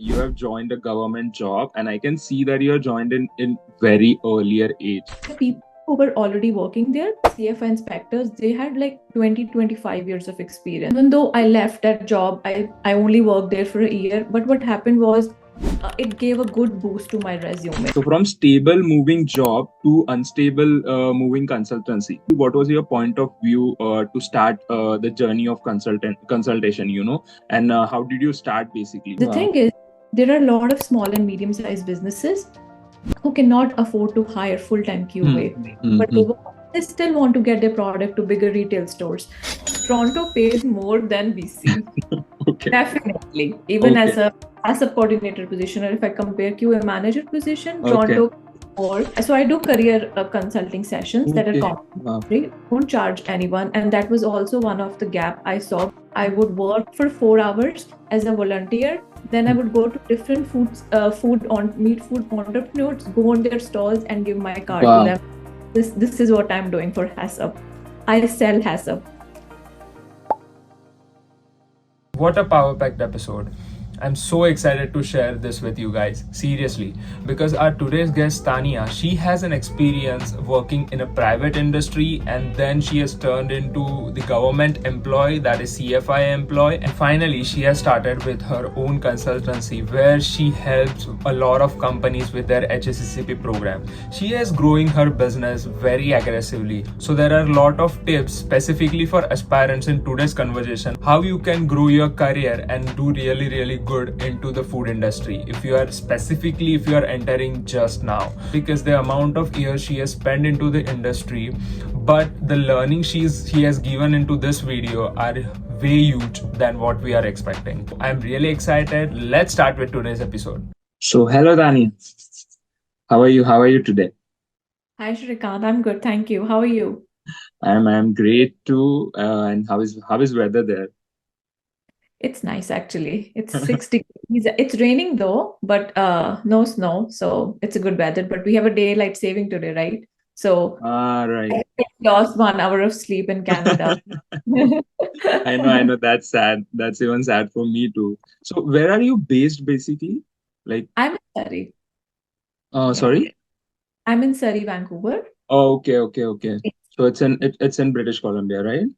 You have joined a government job, and I can see that you have joined in very earlier age. People who were already working there, CFI inspectors, they had like 20, 25 years of experience. Even though I left that job, I only worked there for a year. But what happened was it gave a good boost to my resume. So from stable moving job to unstable moving consultancy, what was your point of view to start the journey of consultation? And how did you start basically? The thing is, there are a lot of small and medium sized businesses who cannot afford to hire full-time QA, but they still want to get their product to bigger retail stores. Toronto pays more than BC. Okay. Definitely. Even Okay. as a coordinator position, or if I compare QA manager position, Okay. Toronto more. So I do career consulting sessions that are Okay. complimentary. Don't charge anyone, and that was also one of the gap I saw. I would work for 4 hours as a volunteer. Then I would go to different meet food entrepreneurs, go on their stalls and give my card to Wow. them. This is what I'm doing for HASSUP. I sell HASSUP. What a power packed episode. I'm so excited to share this with you guys, seriously, because our today's guest Tania, she has an experience working in a private industry and then she has turned into the government employee, that is CFIA employee, and finally she has started with her own consultancy where she helps a lot of companies with their HSCCP program. She is growing her business very aggressively. So there are a lot of tips specifically for aspirants in today's conversation, how you can grow your career and do really good into the food industry if you are entering just now, because the amount of years she has spent into the industry, but the learning he has given into this video are way huge than what we are expecting. I'm really excited. Let's start with today's episode. So hello, Dani. How are you? How are you today? Hi Shrikant, I'm good, thank you. How are you? I'm great too. And how is weather there? It's nice actually. It's 60 degrees. It's raining though, but no snow, so it's a good weather. But we have a daylight saving today, right? So Right. I lost 1 hour of sleep in Canada. I know. That's sad. That's even sad for me too. So where are you based basically? Like, I'm in Surrey. Yeah, sorry? I'm in Surrey, Vancouver. Oh, okay. So it's in British Columbia, right?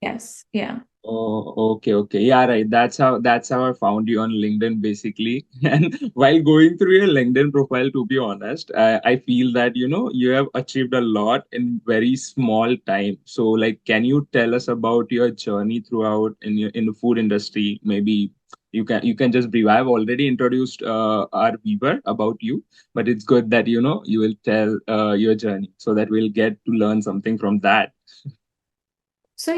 Yes, yeah. Oh, okay. Yeah, right. That's how I found you on LinkedIn basically. And while going through your LinkedIn profile, to be honest, I feel that you have achieved a lot in very small time. So, like, can you tell us about your journey throughout in the food industry? Maybe you can just brief. I've already introduced our viewer about you, but it's good that you will tell your journey so that we'll get to learn something from that. So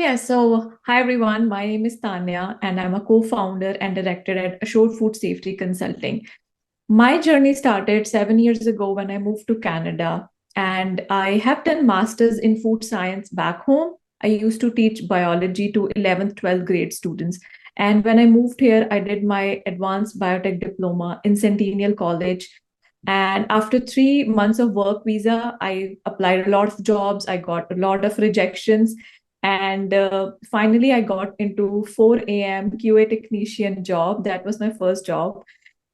hi everyone. My name is Tania, and I'm a co-founder and director at Assured Food Safety Consulting. My journey started 7 years ago when I moved to Canada, and I have done masters in food science back home. I used to teach biology to 11th, 12th grade students. And when I moved here, I did my advanced biotech diploma in Centennial College. And after 3 months of work visa, I applied a lot of jobs. I got a lot of rejections. And finally, I got into 4 a.m. QA technician job. That was my first job.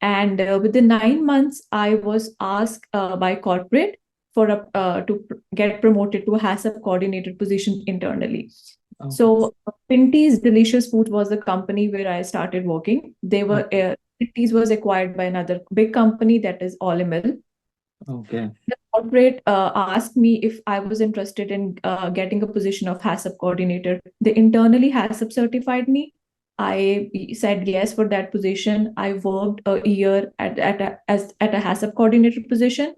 And within 9 months, I was asked by corporate to get promoted to a HACCP coordinator position internally. Okay. So Pinty's Delicious Food was the company where I started working. Pinty's was acquired by another big company, that is Olimil. Okay. The corporate asked me if I was interested in getting a position of HACCP coordinator. They internally HACCP certified me. I said yes for that position. I worked a year at a HACCP coordinator position.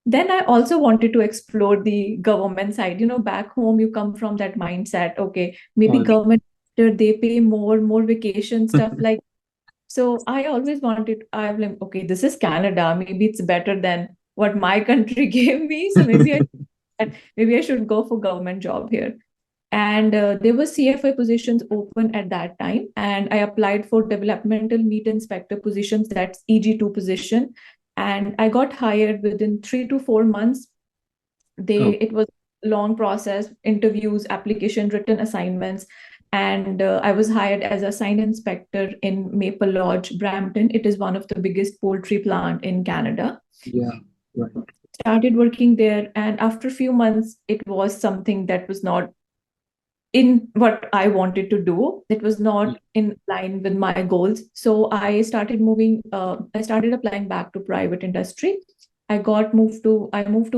Then I also wanted to explore the government side. Back home, you come from that mindset, okay, maybe Okay. government, they pay more vacation, stuff like. So I always wanted, I'm like, okay, this is Canada. Maybe it's better than what my country gave me. So maybe I should go for government job here. And there were CFI positions open at that time, and I applied for developmental meat inspector positions. That's EG2 position, and I got hired within 3 to 4 months. Oh. It was a long process, interviews, application, written assignments, and I was hired as a sign inspector in Maple Lodge, Brampton. It is one of the biggest poultry plant in Canada. Yeah. Right. Started working there, and after a few months, it was something that was not in what I wanted to do. It was not in line with my goals. So I started moving. I started applying back to private industry. I moved to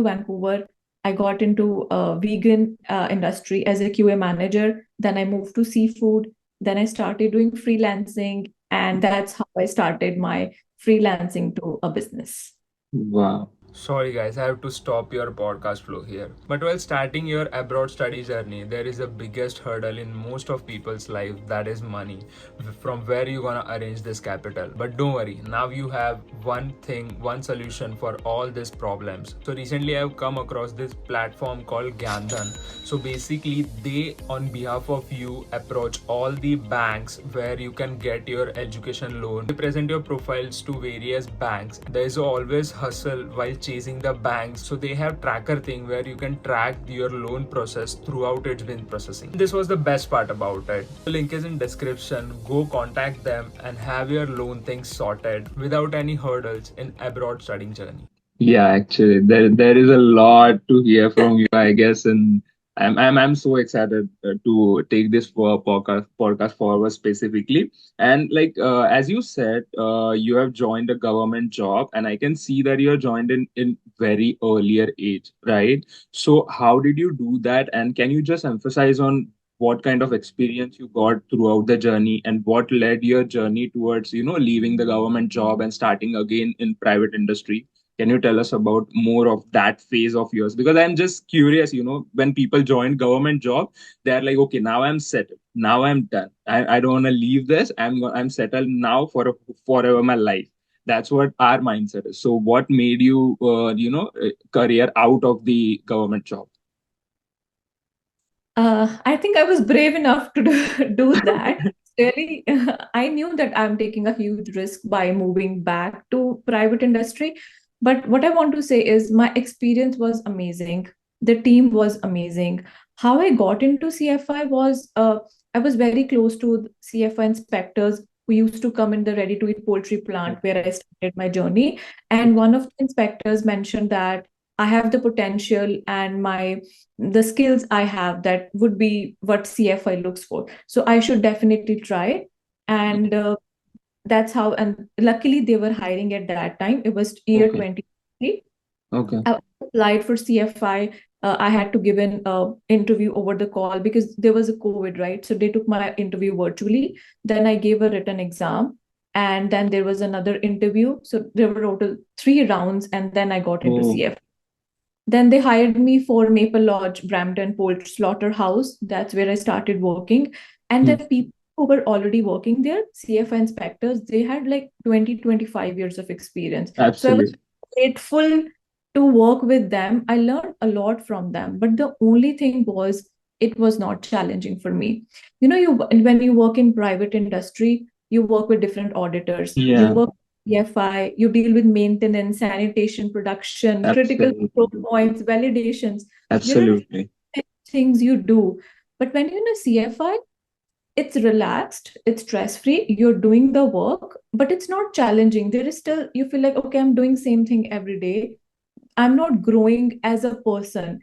Vancouver. I got into vegan industry as a QA manager. Then I moved to seafood. Then I started doing freelancing, and that's how I started my freelancing to a business. Wow. Sorry, guys, I have to stop your podcast flow here. But while starting your abroad study journey, there is the biggest hurdle in most of people's life, that is money. From where you gonna arrange this capital? But don't worry, now you have one thing, one solution for all these problems. So recently I've come across this platform called Gyandhan. So basically they, on behalf of you, approach all the banks where you can get your education loan. They present your profiles to various banks. There is always hustle while chasing the banks, so they have tracker thing where you can track your loan process throughout its been processing. This was the best part about it. The link is in description. Go contact them and have your loan things sorted without any hurdles in abroad studying journey. Yeah, actually, there is a lot to hear from you, I guess, and I'm so excited to take this for podcast forward specifically. And like as you said, you have joined a government job, and I can see that you have joined in very earlier age, right? So how did you do that? And can you just emphasize on what kind of experience you got throughout the journey, and what led your journey towards leaving the government job and starting again in private industry? Can you tell us about more of that phase of yours? Because I'm just curious, when people join government job, they're like, okay, now I'm settled. Now I'm done. I don't want to leave this. I'm settled now for forever my life. That's what our mindset is. So what made you, career out of the government job? I think I was brave enough to do that. Really, I knew that I'm taking a huge risk by moving back to private industry. But what I want to say is my experience was amazing. The team was amazing. How I got into CFI was I was very close to CFI inspectors who used to come in the ready to eat poultry plant where I started my journey. And one of the inspectors mentioned that I have the potential and the skills I have that would be what CFI looks for. So I should definitely try. And that's how, and luckily they were hiring at that time. It was year Okay. 2023. Okay. I applied for CFI. I had to give an interview over the call because there was a COVID, right? So they took my interview virtually. Then I gave a written exam. And then there was another interview. So there were total 3 rounds, and then I got into Oh, CFI. Then they hired me for Maple Lodge, Brampton Poultry Slaughterhouse. That's where I started working. And hmm, the people who were already working there, CFI inspectors, they had like 20, 25 years of experience. So I was absolutely. grateful to work with them. I learned a lot from them. But the only thing was, it was not challenging for me. When you work in private industry, you work with different auditors. You Yeah, work CFI, you deal with maintenance, sanitation, production, critical control absolutely. points, validations, Absolutely. different things you do. But when you're in a CFI, it's relaxed, it's stress-free, you're doing the work, but it's not challenging. There is still, you feel like, okay, I'm doing same thing every day. I'm not growing as a person.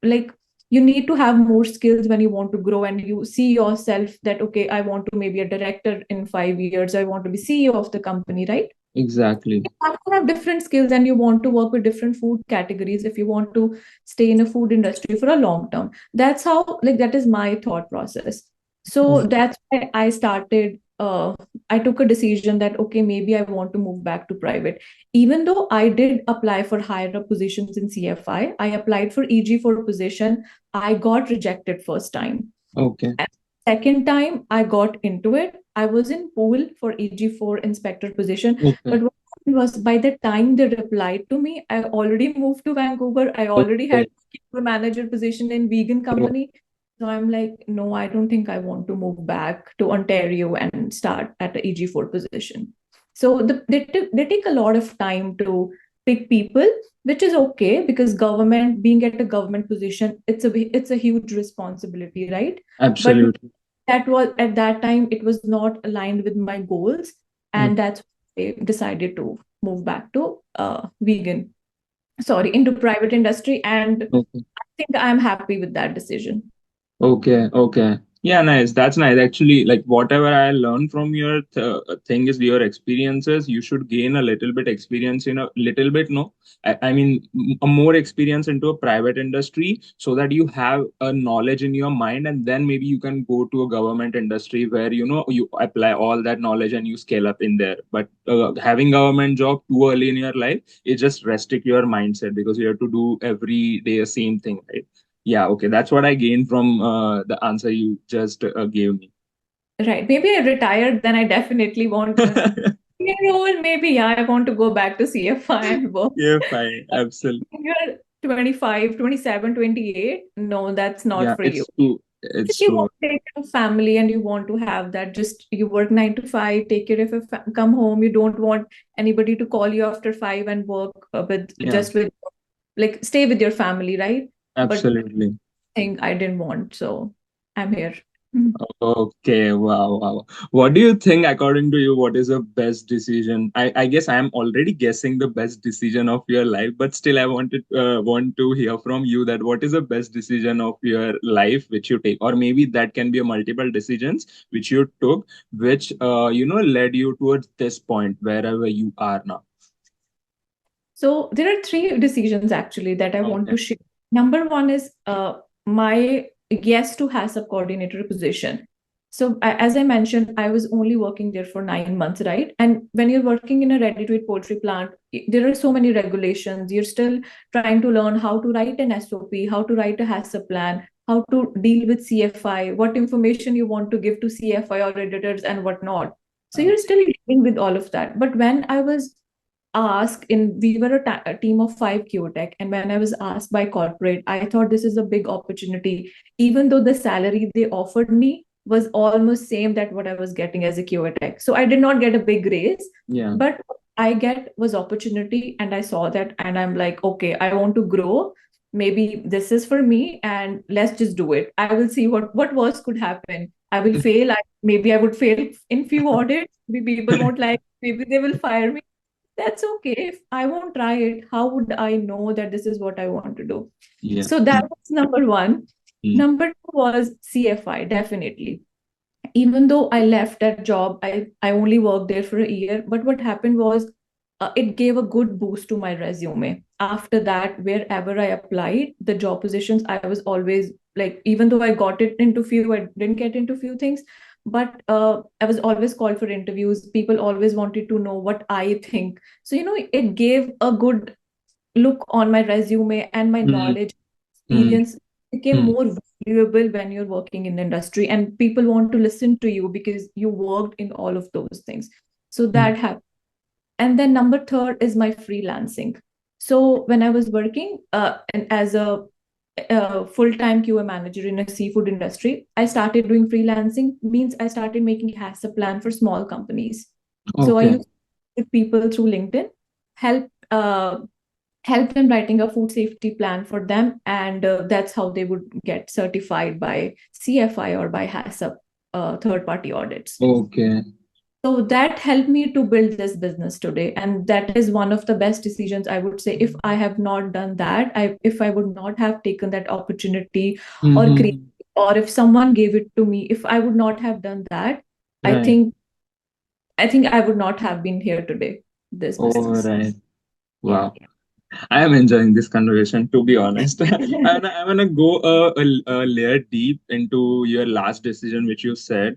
Like, you need to have more skills when you want to grow, and you see yourself that, okay, I want to maybe a director in 5 years, I want to be CEO of the company, right? Exactly. You have to have different skills, and you want to work with different food categories if you want to stay in a food industry for a long term. That's how, like, that is my thought process. So that's why I took a decision that, okay, maybe I want to move back to private. Even though I did apply for higher up positions in CFI, I applied for EG4 position. I got rejected first time. Okay. And second time I got into it, I was in pool for EG4 inspector position. Okay. But what happened was, by the time they replied to me, I already moved to Vancouver. I already had Okay. a manager position in vegan company. So I'm like, no, I don't think I want to move back to Ontario and start at the EG4 position. So they take a lot of time to pick people, which is okay because being at a government position, it's a huge responsibility, right? But Absolutely. that was at that time, it was not aligned with my goals. Mm. And that's why I decided to move back to into private industry. And Okay. I think I'm happy with that decision. Okay, okay. Yeah, nice. That's nice. Actually, like whatever I learned from your thing is your experiences. You should gain a little bit experience in a little bit, no? I mean, a more experience into a private industry so that you have a knowledge in your mind, and then maybe you can go to a government industry where you apply all that knowledge and you scale up in there. But having government job too early in your life, it just restrict your mindset because you have to do every day the same thing, right? Yeah, okay. That's what I gained from the answer you just gave me. Right. Maybe I retired, then I definitely want role. Maybe, yeah, I want to go back to CFI and work. Yeah, fine. Absolutely. When you're 25, 27, 28, no, that's not Yeah, for you. it's true. If It's you true. want to take care of family and you want to have that, just you work 9 to 5, take care of come home. You don't want anybody to call you after 5 and work Yeah, with like stay with your family, right? But absolutely. thing I didn't want, so I'm here. Mhm. Okay, wow, wow. What do you think, according to you, what is the best decision? I guess I am already guessing the best decision of your life, but still, I want to hear from you that what is the best decision of your life which you take, or maybe that can be a multiple decisions which you took, which led you towards this point wherever you are now. So there are three decisions actually that I want Okay. to share. Number one is my yes to HACCP coordinator position. So as I mentioned, I was only working there for 9 months, right? And when you're working in a ready-to-eat poultry plant, there are so many regulations. You're still trying to learn how to write an SOP, how to write a HACCP plan, how to deal with CFI, what information you want to give to CFI or editors and whatnot. So you're still dealing with all of that. But when I was asked in we were a team of 5 QTech, and when I was asked by corporate, I thought this is a big opportunity, even though the salary they offered me was almost same that what I was getting as a QTech. So I did not get a big raise, Yeah. but I get was opportunity, and I saw that, and I'm like, okay, I want to grow. Maybe this is for me, and let's just do it. I will see what worse could happen. I will fail. Maybe I would fail in few audits. Maybe people won't like. Maybe they will fire me. That's okay. If I won't try it, how would I know that this is what I want to do? Yeah. So that was number one. Mm. Number two was CFI, definitely. Even though I left that job, I only worked there for a year. But what happened was it gave a good boost to my resume. After that, wherever I applied, the job positions, I was always like, even though I got it into few, I didn't get into few things. But I was always called for interviews. People always wanted to know what I think. So, it gave a good look on my resume, and my Mm. knowledge, Mm. experience became Mm. more valuable when you're working in the industry, and people want to listen to you because you worked in all of those things. So Mm. that happened. And then number third is my freelancing. So when I was working and as a full-time QA manager in a seafood industry, I started doing freelancing. Means I started making a plan for small companies. So I Okay. used to with people through LinkedIn, help help them writing a food safety plan for them, and that's how they would get certified by CFI or by HACCP third-party audits. Okay. So that helped me to build this business today. And that is one of the best decisions, I would say. If I have not done that, if I would not have taken that opportunity or Mm-hmm. or if someone gave it to me, if I would not have done that, I Right. think I think I would not have been here today, this All business. right. Yeah. Wow. I am enjoying this conversation, to be honest. And I want to go a layer deep into your last decision, which you said.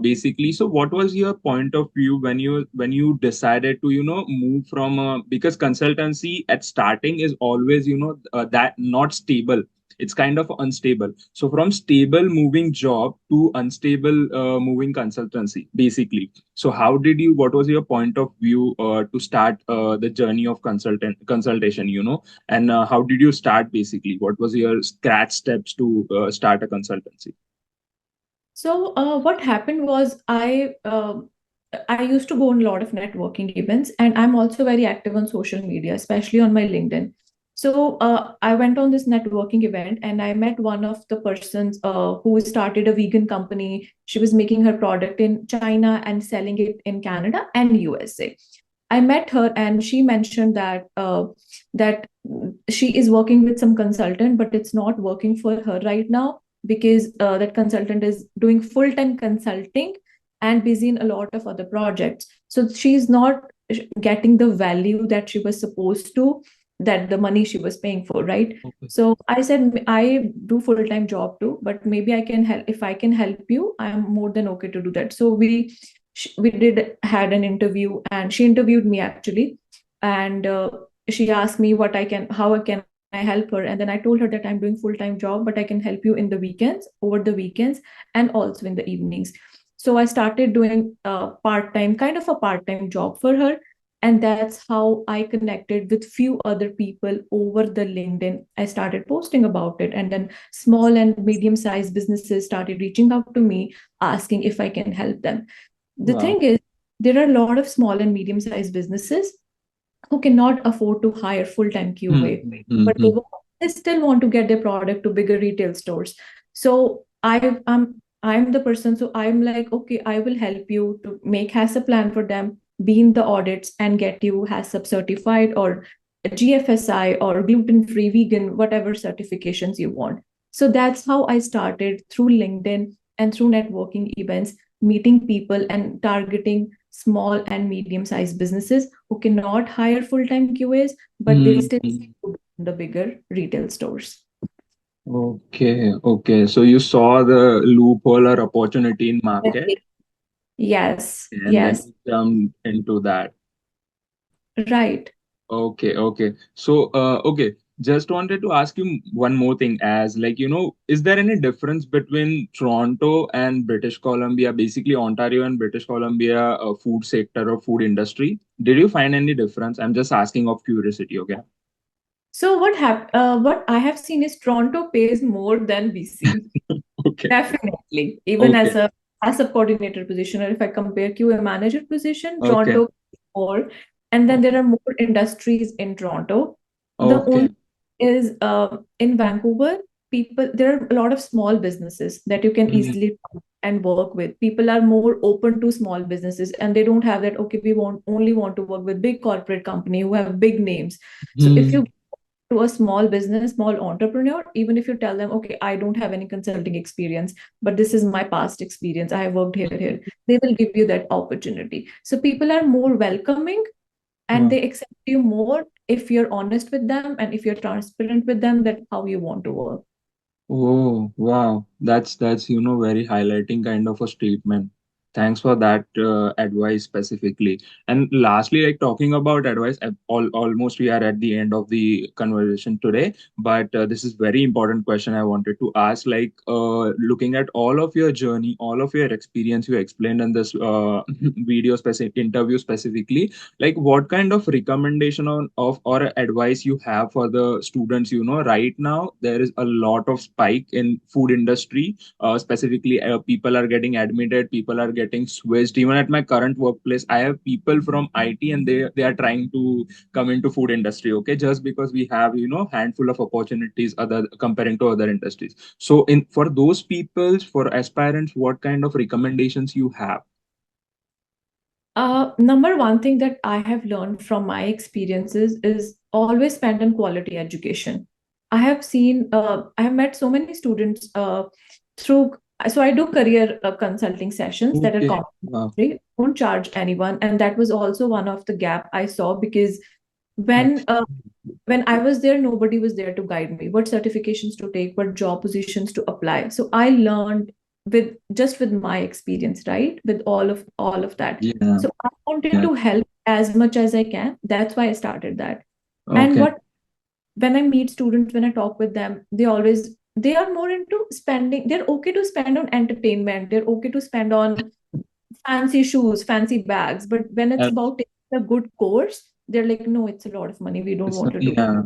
Basically, so what was your point of view when you decided to move from because consultancy at starting is always that not stable. It's kind of unstable. So from stable moving job to unstable moving consultancy, basically. So how did you? What was your point of view to start the journey of consultation? And how did you start? Basically, what was your scratch steps to start a consultancy? So what happened was I used to go on a lot of networking events, and I'm also very active on social media, especially on my LinkedIn. So I went on this networking event and I met one of the persons who started a vegan company. She was making her product in China and selling it in Canada and USA. I met her and she mentioned that she is working with some consultant, but it's not working for her right now because that consultant is doing full-time consulting and busy in a lot of other projects. So she's not getting the value that she was supposed to, that the money she was paying for, right? Okay. So I said, I do full-time job too, but maybe I can help. If I can help you, I'm more than okay to do that. So we did had an interview and she interviewed me actually, and she asked me how can I help her, and then I told her that I'm doing full-time job, but I can help you in the weekends, over the weekends, and also in the evenings. So I started doing kind of a part-time job for her, and that's how I connected with few other people over the LinkedIn. I started posting about it, and then small and medium sized businesses started reaching out to me asking if I can help them. The Wow. thing is, there are a lot of small and medium sized businesses who cannot afford to hire full-time QA, but Mm-hmm. they still want to get their product to bigger retail stores. So I'm the person. So I'm like, okay, I will help you to make HACCP plan for them, be in the audits, and get you HACCP certified or GFSI or gluten-free vegan, whatever certifications you want. So that's how I started, through LinkedIn and through networking events, meeting people and targeting small and medium-sized businesses who cannot hire full-time QAs, but they still Mm-hmm. the bigger retail stores. Okay, okay. So you saw the loophole or opportunity in market, Yes, and then yes, you jumped into that. right. Okay, okay. So, okay, just wanted to ask you one more thing as like, is there any difference between Toronto and British Columbia, basically Ontario and British Columbia food sector or food industry? Did you find any difference? I'm just asking of curiosity, okay? So what I have seen is Toronto pays more than BC. Okay, Definitely. Even okay, as a coordinator position, or if I compare QA manager position, okay, Toronto more. And then there are more industries in Toronto. The only okay. is in Vancouver, people there are a lot of small businesses that you can Mm, easily and work with. People are more open to small businesses and they don't have that, okay, we want to work with big corporate company who have big names. So if mm, you to a small business, small entrepreneur, even if you tell them, okay, I don't have any consulting experience, but this is my past experience, I have worked here, they will give you that opportunity. So people are more welcoming and wow. they accept you more if you're honest with them and if you're transparent with them that how you want to work. Oh, wow. That's very highlighting kind of a statement. Thanks for that advice specifically. And lastly, like talking about advice, almost we are at the end of the conversation today. But this is very important question I wanted to ask. Like looking at all of your journey, all of your experience you explained in this video specific interview specifically, like what kind of recommendation of or advice you have for the students, right now there is a lot of spike in food industry, specifically people are getting admitted, people are getting switched. Even at my current workplace I have people from IT and they are trying to come into food industry, okay, just because we have handful of opportunities other comparing to other industries. So in for those people, for aspirants, what kind of recommendations you have? Number one thing that I have learned from my experiences is always spend on quality education. I have met so many students through, so I do career consulting sessions that are Okay, wow. complimentary, don't charge anyone. And that was also one of the gap I saw because when uh, when I was there, nobody was there to guide me, what certifications to take, what job positions to apply. So I learned with my experience, right? With all of that. Yeah, So I wanted yeah. to help as much as I can. That's why I started that. And Okay. when I meet students, when I talk with them, they are more into spending. They're okay to spend on entertainment. They're okay to spend on fancy shoes, fancy bags. But when it's about taking a good course, they're like, no, it's a lot of money. We don't want to do it. Yeah,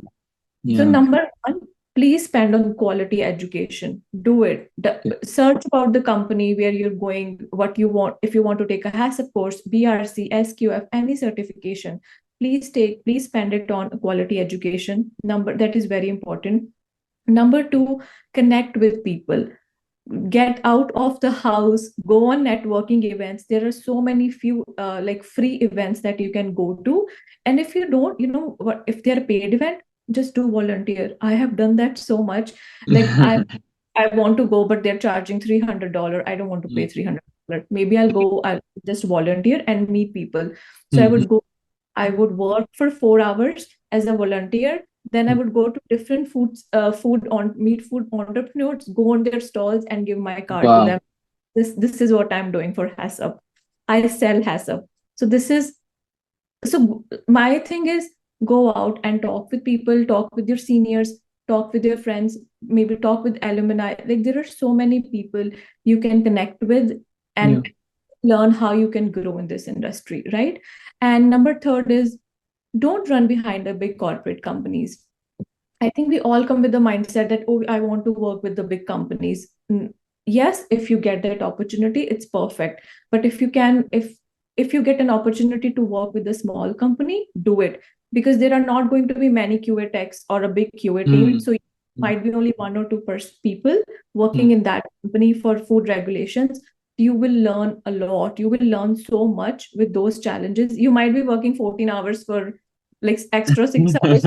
So yeah. number one, please spend on quality education. Do it. Okay. Search about the company where you're going, what you want. If you want to take a HACCP course, BRC, SQF, any certification, please spend it on quality education. That is very important. Number two, connect with people. Get out of the house, go on networking events. There are so many few like free events that you can go to. And if you don't, what if they're paid event, just do volunteer. I have done that so much. Like I want to go, but they're charging $300. I don't want to pay $300. Maybe I'll just volunteer and meet people. So I would work for 4 hours as a volunteer. Then I would go to different meet food entrepreneurs, go on their stalls and give my card to Wow. them. This is what I'm doing for HACCP. I sell HACCP. So my thing is, go out and talk with people, talk with your seniors, talk with your friends, maybe talk with alumni. Like there are so many people you can connect with and learn how you can grow in this industry, right? And number third is, don't run behind the big corporate companies. I think we all come with the mindset that, oh, I want to work with the big companies. Yes, if you get that opportunity, it's perfect. But if you get an opportunity to work with a small company, do it, because there are not going to be many QA techs or a big QA team. So it might be only one or two people working in that company for food regulations. You will learn a lot. You will learn so much with those challenges. You might be working 14 hours for like extra 6 hours,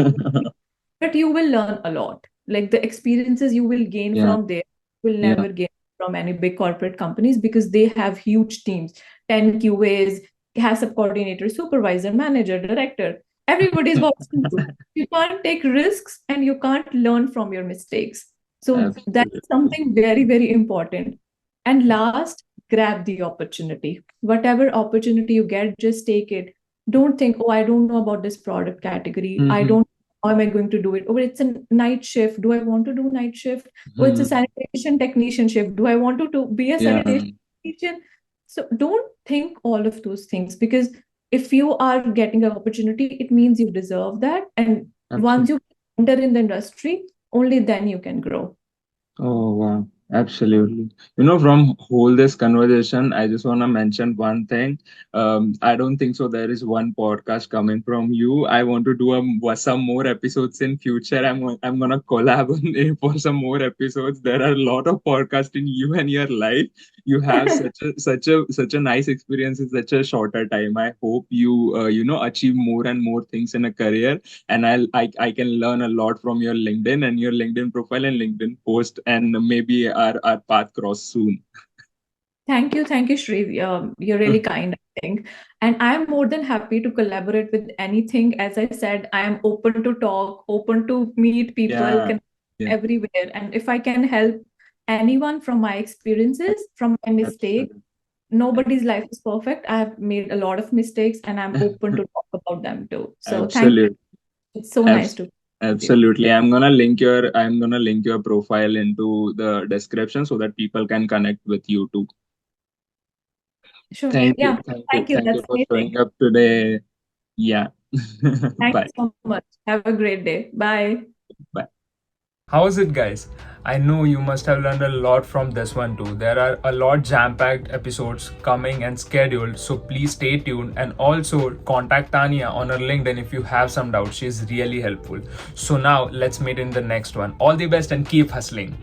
but you will learn a lot. Like the experiences you will gain from there will never gain from any big corporate companies, because they have huge teams, 10 QAs, HACCP coordinator, supervisor, manager, director. Everybody's watching you. You can't take risks and you can't learn from your mistakes. So that's something very, very important. And last, grab the opportunity. Whatever opportunity you get, just take it. Don't think, oh, I don't know about this product category. I don't, how am I going to do it? Oh, it's a night shift. Do I want to do night shift? Oh, it's a sanitation technician shift. Do I want to be a sanitation technician? So don't think all of those things, because if you are getting an opportunity, it means you deserve that. And once you enter in the industry, only then you can grow. Oh, wow. Absolutely. From whole this conversation, I just want to mention one thing. I don't think so. There is one podcast coming from you. I want to do some more episodes in future. I'm gonna collab for some more episodes. There are a lot of podcasts in you and your life. You have such a nice experience in such a shorter time. I hope you achieve more and more things in a career, and I can learn a lot from your LinkedIn and your LinkedIn profile and LinkedIn post, and maybe our path cross soon. Thank you, Shri. You're really kind, I think. And I'm more than happy to collaborate with anything. As I said, I am open to talk, open to meet people everywhere. And if I can help anyone from my experiences, from my mistakes, nobody's life is perfect. I have made a lot of mistakes and I'm open to talk about them too. So thank you. It's so nice to. Absolutely. I'm gonna link your profile into the description so that people can connect with you too. Sure. Thank you. Thank you. Thank That's you for amazing. showing up today. Yeah. Thank Bye. you so much. Have a great day. Bye. Bye. How's it, guys? I know you must have learned a lot from this one too. There are a lot jam-packed episodes coming and scheduled, so please stay tuned, and also contact Tania on her LinkedIn if you have some doubts. She's really helpful. So now let's meet in the next one. All the best and keep hustling.